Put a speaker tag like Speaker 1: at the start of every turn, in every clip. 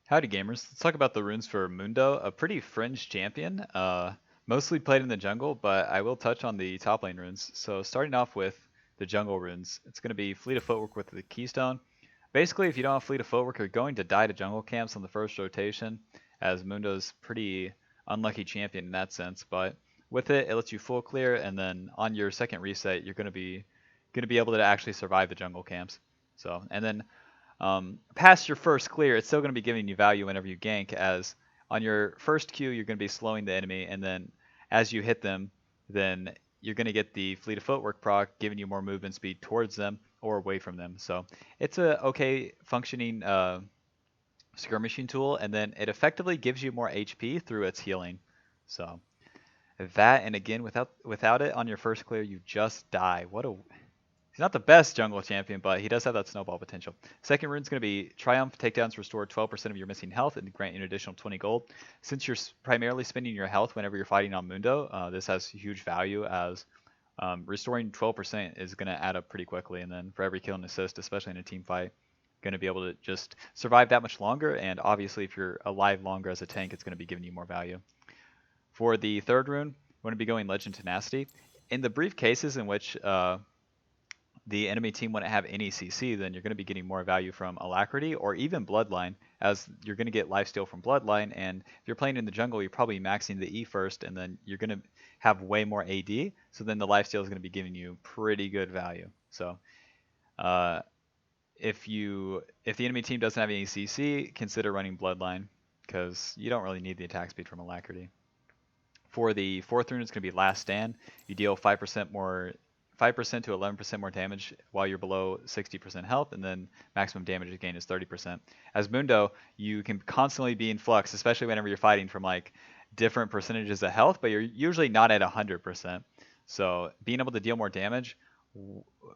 Speaker 1: Howdy gamers, let's talk about the runes for Mundo, a pretty fringe champion, mostly played in the jungle, but I will touch on the top lane runes. So starting off with the jungle runes, it's going to be Fleet of Footwork with the Keystone. Basically, if you don't have Fleet of Footwork, you're going to die to jungle camps on the first rotation, as Mundo's pretty unlucky champion in that sense, but with it, it lets you full clear, and then on your second reset, you're going to be able to actually survive the jungle camps. So, and then past your first clear, it's still going to be giving you value whenever you gank, as on your first Q, you're going to be slowing the enemy, and then as you hit them, then you're going to get the Fleet of Footwork proc, giving you more movement speed towards them or away from them. So it's a okay functioning skirmishing tool, and then it effectively gives you more HP through its healing. So that, and again, without it on your first clear, you just die. He's not the best jungle champion, but he does have that snowball potential. Second rune's going to be Triumph. Takedowns restore 12% of your missing health and grant you an additional 20 gold. Since you're primarily spending your health whenever you're fighting on Mundo, this has huge value, as restoring 12% is going to add up pretty quickly. And then for every kill and assist, especially in a team fight, going to be able to just survive that much longer. And obviously, if you're alive longer as a tank, it's going to be giving you more value. For the third rune, we're going to be going Legend Tenacity. In the brief cases in which the enemy team wouldn't have any CC, then you're going to be getting more value from Alacrity or even Bloodline, as you're going to get lifesteal from Bloodline, and if you're playing in the jungle, you're probably maxing the E first, and then you're going to have way more AD, so then the lifesteal is going to be giving you pretty good value. So uh, if the enemy team doesn't have any CC, consider running Bloodline, because you don't really need the attack speed from Alacrity. For the fourth rune, it's going to be Last Stand. You deal 5% to 11% more damage while you're below 60% health, and then maximum damage gain is 30%. As Mundo, you can constantly be in flux, especially whenever you're fighting from like different percentages of health, but you're usually not at 100%. So being able to deal more damage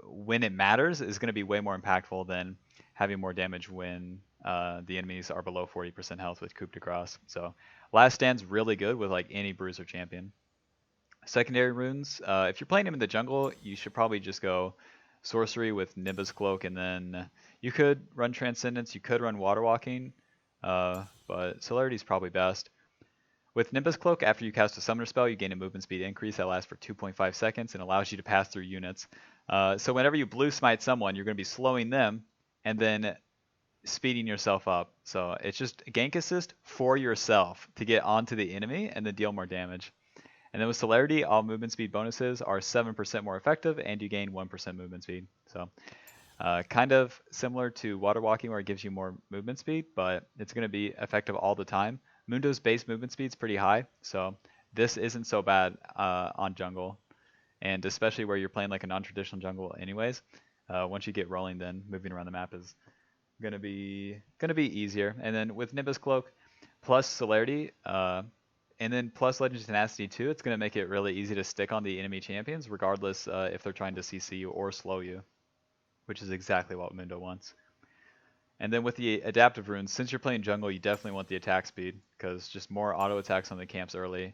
Speaker 1: when it matters is going to be way more impactful than having more damage when the enemies are below 40% health with coup de grace. So Last Stand's really good with like any bruiser champion. Secondary runes, if you're playing him in the jungle, you should probably just go sorcery with Nimbus Cloak, and then you could run Transcendence, you could run Water Walking, but Celerity is probably best. With Nimbus Cloak, after you cast a summoner spell, you gain a movement speed increase that lasts for 2.5 seconds and allows you to pass through units. So whenever you blue smite someone, you're going to be slowing them and then speeding yourself up. So it's just a gank assist for yourself to get onto the enemy and then deal more damage. And then with Celerity, all movement speed bonuses are 7% more effective, and you gain 1% movement speed. So kind of similar to Water Walking, where it gives you more movement speed, but it's going to be effective all the time. Mundo's base movement speed is pretty high, so this isn't so bad on jungle, and especially where you're playing like a non-traditional jungle anyways. Once you get rolling, then moving around the map is gonna be easier. And then with Nimbus Cloak plus Celerity, and then plus Legend Tenacity too, it's going to make it really easy to stick on the enemy champions, regardless if they're trying to CC you or slow you, which is exactly what Mundo wants. And then with the adaptive runes, since you're playing jungle, you definitely want the attack speed, because just more auto attacks on the camps early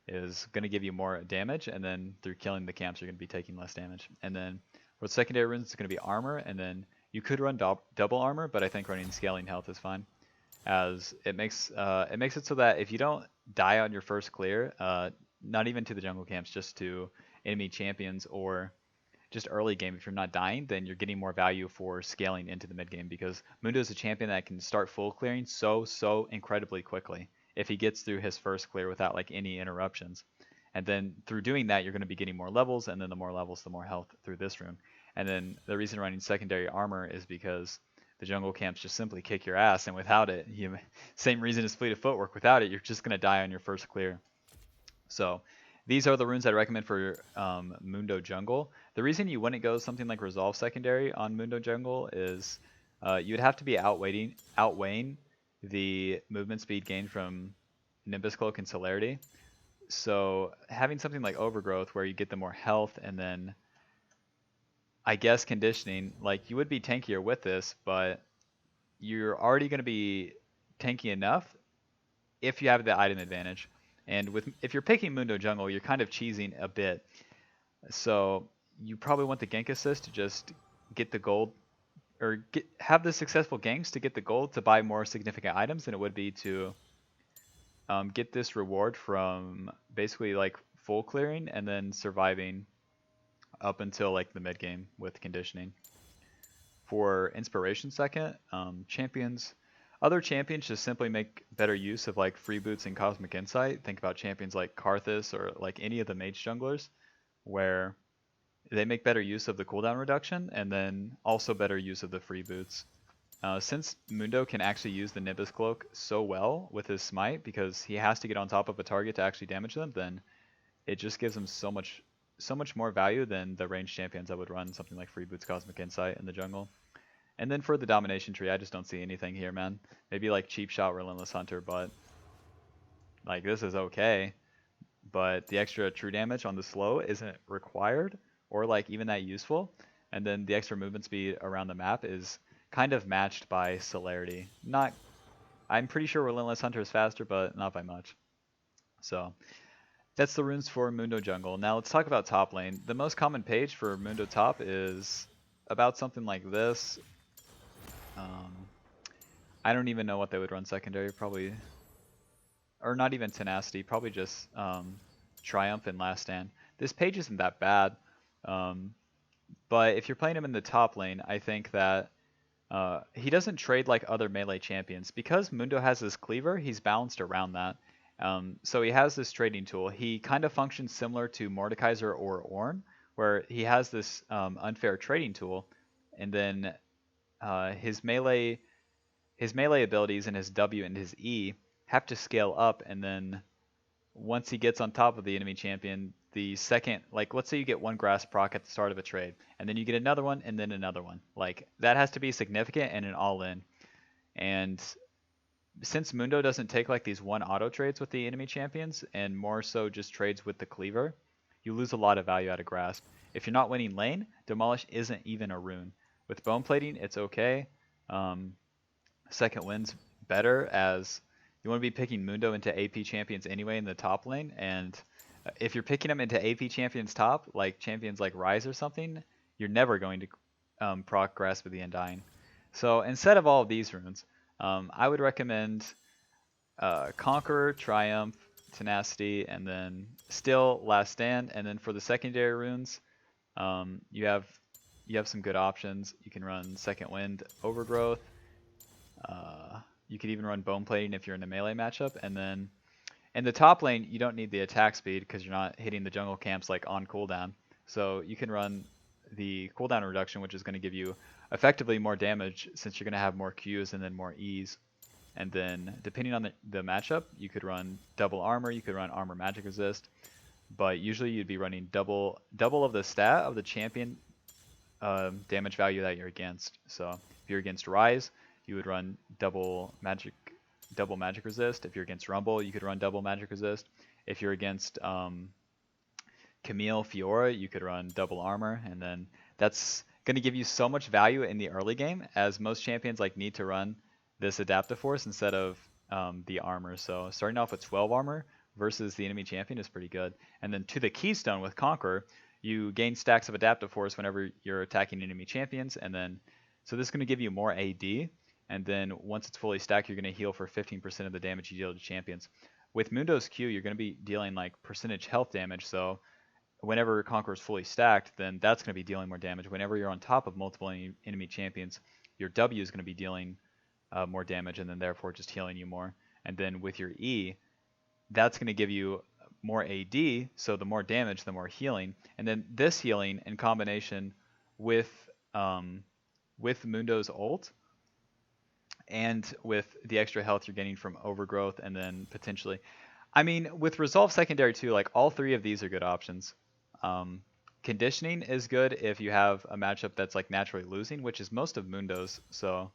Speaker 1: is going to give you more damage, and then through killing the camps, you're going to be taking less damage. And then for secondary runes, it's going to be armor, and then you could run double armor, but I think running scaling health is fine, as it makes it so that if you don't die on your first clear, not even to the jungle camps, just to enemy champions or just early game, if you're not dying, then you're getting more value for scaling into the mid game, because Mundo is a champion that can start full clearing so incredibly quickly if he gets through his first clear without like any interruptions. And then through doing that, you're going to be getting more levels, and then the more levels, the more health through this rune. And then the reason running secondary armor is because the jungle camps just simply kick your ass, and without it, same reason as Fleet of Footwork, without it, you're just going to die on your first clear. So these are the runes I'd recommend for Mundo Jungle. The reason you wouldn't go something like Resolve Secondary on Mundo Jungle is you'd have to be outweighing the movement speed gain from Nimbus Cloak and Celerity. So having something like Overgrowth, where you get the more health and then I guess conditioning, like you would be tankier with this, but you're already going to be tanky enough if you have the item advantage. And if you're picking Mundo Jungle, you're kind of cheesing a bit. So you probably want the gank assist to just get the gold have the successful ganks to get the gold to buy more significant items than it would be to get this reward from basically like full clearing and then surviving up until like the mid game with conditioning. For inspiration second, other champions just simply make better use of like free boots and cosmic insight. Think about champions like Karthus or like any of the mage junglers, where they make better use of the cooldown reduction and then also better use of the free boots. Since Mundo can actually use the Nimbus Cloak so well with his smite because he has to get on top of a target to actually damage them, then it just gives him so much more value than the ranged champions that would run something like Free Boots Cosmic Insight in the jungle. And then for the domination tree, I just don't see anything here, man. Maybe like Cheap Shot Relentless Hunter, but like this is okay. But the extra true damage on the slow isn't required or like even that useful. And then the extra movement speed around the map is kind of matched by celerity. Not, I'm pretty sure Relentless Hunter is faster, but not by much. So that's the runes for Mundo Jungle. Now let's talk about top lane. The most common page for Mundo Top is about something like this. Um, I don't even know what they would run secondary, probably, or not even Tenacity, probably just Triumph and Last Stand. This page isn't that bad, um, but if you're playing him in the top lane, I think that he doesn't trade like other melee champions. Because Mundo has this cleaver, he's balanced around that. So he has this trading tool. He kind of functions similar to Mordekaiser or Ornn, where he has this unfair trading tool, and then his melee abilities and his W and his E have to scale up, and then once he gets on top of the enemy champion, the second, like let's say you get one grass proc at the start of a trade, and then you get another one, and then another one. Like that has to be significant and an all-in. And since Mundo doesn't take like these one auto trades with the enemy champions, and more so just trades with the cleaver, you lose a lot of value out of grasp. If you're not winning lane, Demolish isn't even a rune. With bone plating, it's okay. Um, Second wind's better, as you want to be picking Mundo into AP champions anyway in the top lane, and if you're picking them into AP champions top, like champions like Rise or something, you're never going to proc Grasp of the Undying. So instead of all of these runes, I would recommend Conqueror, Triumph, Tenacity, and then still Last Stand. And then for the secondary runes, you have some good options. You can run Second Wind, Overgrowth. You could even run Bone Plating if you're in a melee matchup. And then in the top lane, you don't need the attack speed because you're not hitting the jungle camps like on cooldown. So you can run the cooldown reduction, which is going to give you effectively more damage since you're going to have more Qs and then more Es. And then depending on the matchup, you could run double armor, you could run armor magic resist, but usually you'd be running double of the stat of the champion damage value that you're against. So if you're against Rise, you would run double magic resist. If you're against Rumble, you could run double magic resist. If you're against Camille, Fiora, you could run double armor, and then that's going to give you so much value in the early game, as most champions like need to run this adaptive force instead of the armor. So starting off with 12 armor versus the enemy champion is pretty good. And then to the keystone with Conquer, you gain stacks of adaptive force whenever you're attacking enemy champions, and then so this is going to give you more AD. And then once it's fully stacked, you're going to heal for 15% of the damage you deal to champions. With Mundo's Q, you're going to be dealing like percentage health damage. So whenever Conqueror is fully stacked, then that's going to be dealing more damage. Whenever you're on top of multiple enemy champions, your W is going to be dealing more damage, and then therefore just healing you more. And then with your E, that's going to give you more AD, so the more damage, the more healing. And then this healing in combination with Mundo's ult, and with the extra health you're getting from Overgrowth, and then potentially, I mean, with Resolve Secondary too, like all three of these are good options. Conditioning is good if you have a matchup that's like naturally losing, which is most of Mundo's, so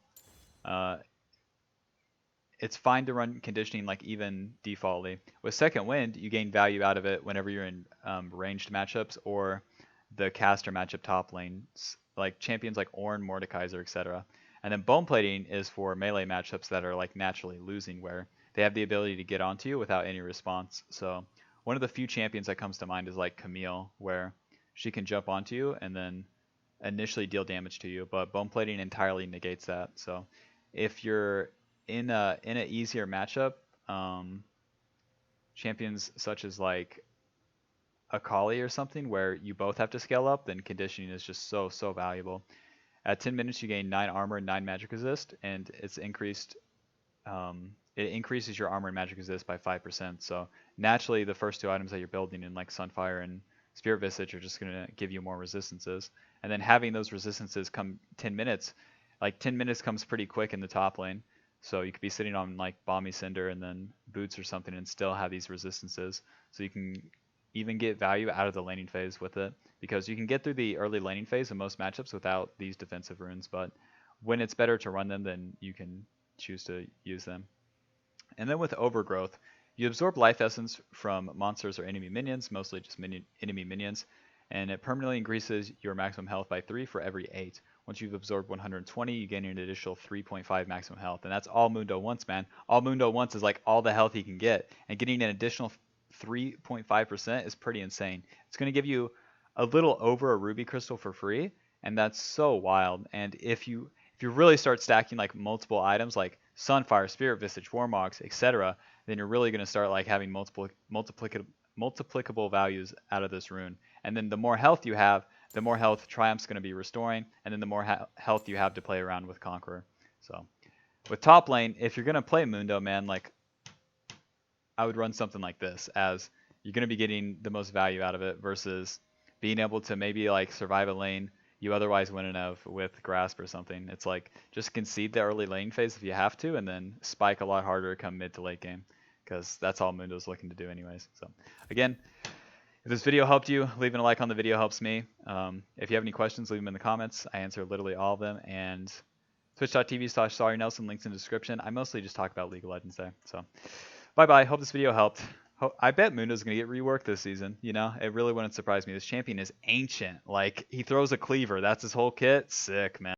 Speaker 1: it's fine to run conditioning like even defaultly. With Second Wind, you gain value out of it whenever you're in ranged matchups or the caster matchup top lanes, like champions like Ornn, Mordekaiser, etc. And then Bone Plating is for melee matchups that are like naturally losing, where they have the ability to get onto you without any response. So one of the few champions that comes to mind is like Camille, where she can jump onto you and then initially deal damage to you, but bone plating entirely negates that. So if you're in a easier matchup, um, champions such as like Akali or something where you both have to scale up, then conditioning is just so valuable. At 10 minutes, you gain 9 armor and 9 magic resist, and it increases your armor and magic resist by 5%. So naturally, the first two items that you're building in like Sunfire and Spirit Visage are just going to give you more resistances. And then having those resistances come 10 minutes, like 10 minutes comes pretty quick in the top lane. So you could be sitting on like Balmy Cinder and then Boots or something and still have these resistances. So you can even get value out of the laning phase with it, because you can get through the early laning phase in most matchups without these defensive runes, but when it's better to run them, then you can choose to use them. And then with Overgrowth, you absorb life essence from monsters or enemy minions, mostly just enemy minions, and it permanently increases your maximum health by 3 for every 8. Once you've absorbed 120, you gain an additional 3.5 maximum health, and that's all Mundo wants, man. All Mundo wants is like all the health he can get, and getting an additional 3.5% is pretty insane. It's going to give you a little over a ruby crystal for free, and that's so wild. And if you really start stacking like multiple items like Sunfire, Spirit Visage, Warmogs, etc., then you're really going to start like having multiplicable values out of this rune. And then the more health you have, the more health Triumph's going to be restoring, and then the more health you have to play around with Conqueror. So with top lane, if you're going to play Mundo, man, like I would run something like this, as you're going to be getting the most value out of it versus being able to maybe like survive a lane you otherwise wouldn't have with Grasp or something. It's like just concede the early lane phase if you have to, and then spike a lot harder come mid to late game, because that's all Mundo's looking to do anyways. So again, if this video helped you, leaving a like on the video helps me. If you have any questions, leave them in the comments. I answer literally all of them. And twitch.tv/SollyNelson, links in the description. I mostly just talk about League of Legends there. So bye-bye. Hope this video helped. I bet Mundo's going to get reworked this season. You know, it really wouldn't surprise me. This champion is ancient. Like, he throws a cleaver. That's his whole kit. Sick, man.